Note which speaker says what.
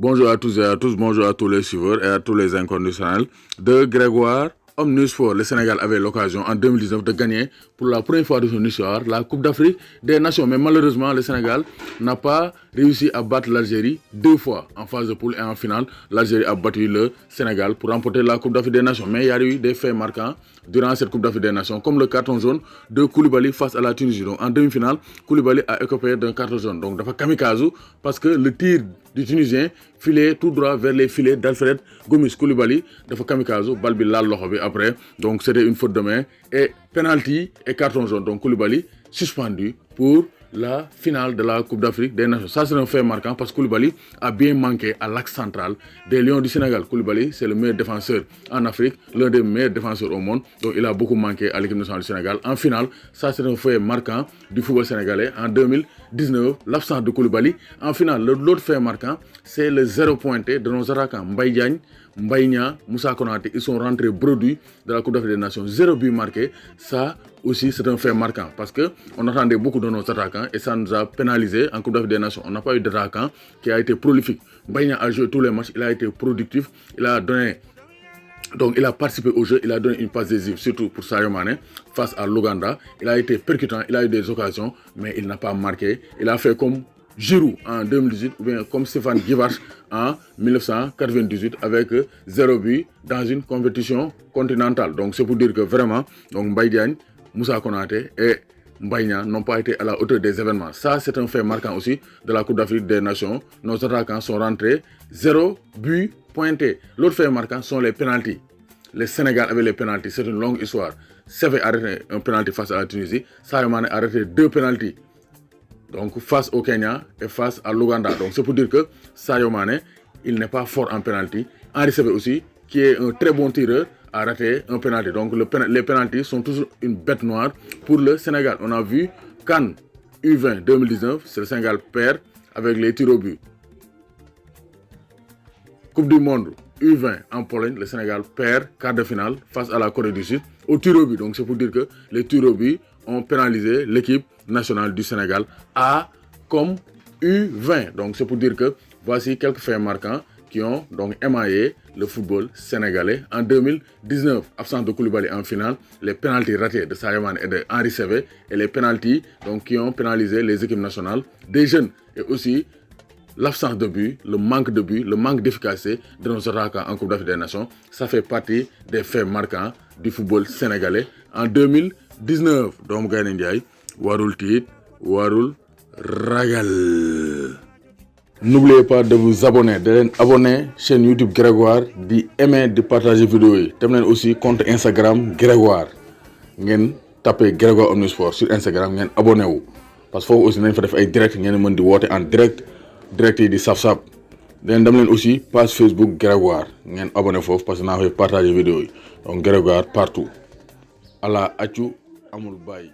Speaker 1: Bonjour à tous et à tous, bonjour à tous les suiveurs et à tous les inconditionnels de Grégoire Omnisport. Le Sénégal avait l'occasion en 2019 de gagner pour la première fois de son histoire la Coupe d'Afrique des Nations. Mais malheureusement, le Sénégal n'a pas réussi à battre l'Algérie 2 fois en phase de poule et en finale. L'Algérie a battu le Sénégal pour remporter la Coupe d'Afrique des Nations. Mais il y a eu des faits marquants durant cette Coupe d'Afrique des Nations, comme le carton jaune de Koulibaly face à la Tunisie. Donc en demi-finale, Koulibaly a écopé d'un carton jaune. Donc dafa kamikaze parce que le tir du Tunisien filait tout droit vers les filets d'Alfred Gomis. Koulibaly dafa kamikaze, bal bi laal loxo bi après. Donc c'était une faute de main et penalty et carton jaune. Donc Koulibaly suspendu pour la finale de la Coupe d'Afrique des Nations. Ça, c'est un fait marquant parce que Koulibaly a bien manqué à l'axe central des Lions du Sénégal. Koulibaly, c'est le meilleur défenseur en Afrique, l'un des meilleurs défenseurs au monde. Donc, il a beaucoup manqué à l'équipe nationale du Sénégal. En finale, ça, c'est un fait marquant du football sénégalais. En 2019, l'absence de Koulibaly. En finale, l'autre fait marquant, c'est le 0 pointé de nos attaquants Mbaye Diagne, Mbaye Niang, Moussa Konaté. Ils sont rentrés bredouilles de la Coupe d'Afrique des Nations. 0 but marqué. Ça aussi, c'est un fait marquant parce qu'on attendait beaucoup de nos attaquants et ça nous a pénalisé en Coupe d'Afrique des Nations. On n'a pas eu d'attaquant qui a été prolifique. Mbaye Niang a joué tous les matchs, il a été productif, il a donné. Donc il a participé au jeu, il a donné une passe décisive, surtout pour Sadio Mané face à l'Ouganda. Il a été percutant, il a eu des occasions, mais il n'a pas marqué. Il a fait comme Giroud en 2018 ou bien comme Stéphane Guivarch en 1998 avec 0 but dans une compétition continentale. Donc c'est pour dire que vraiment, donc Mbaye Diagne, Moussa Konaté et Mbaye Niang n'ont pas été à la hauteur des événements. Ça, c'est un fait marquant aussi de la Coupe d'Afrique des Nations. Nos attaquants sont rentrés 0 but pointé. L'autre fait marquant sont les pénaltys. Le Sénégal avait les pénaltys. C'est une longue histoire. Sévé a arrêté un pénalty face à la Tunisie. Sadio Mané a arrêté 2 pénaltys. Donc face au Kenya et face à l'Ouganda. Donc c'est pour dire que Sadio Mané, il n'est pas fort en pénalty. Henri Saivet aussi, qui est un très bon tireur, a raté un pénalty. Donc les pénaltys sont toujours une bête noire pour le Sénégal. On a vu CAN U20 2019, c'est le Sénégal perd avec les tirs au but. Coupe du monde U20 en Pologne, le Sénégal perd quart de finale face à la Corée du Sud au tir au but. Donc c'est pour dire que les tirs au but ont pénalisé l'équipe nationale du Sénégal A comme U20. Donc c'est pour dire que voici quelques faits marquants qui ont donc émaillé le football sénégalais. En 2019, absence de Koulibaly en finale, les pénaltys ratés de Sadio Mané et de Henri Saivet et les pénaltys donc, qui ont pénalisé les équipes nationales des jeunes et aussi l'absence de but, le manque de but, le manque d'efficacité de nos attaquants en Coupe d'Afrique des Nations, ça fait partie des faits marquants du football sénégalais en 2019. Donc, Gaïndé Ndiaye, warul tiit, warul ragal. N'oubliez pas de vous abonner, de abonner chaîne YouTube Grégoire, d'aimer, de partager vidéo yi. Dem leen aussi compte Instagram Grégoire. Ngeen tapez Grégoire Omnisport sur Instagram, ngeen abonné wu. Parce que foofu aussi nañ fa def ay direct, ngeen mën di woote en direct yi di saf-saf. Dem leen aussi page Facebook Grégoire, ngeen abonné foofu parce que naa fay partager vidéo yi. Donc Grégoire partout. Allah accu amul bàyyi.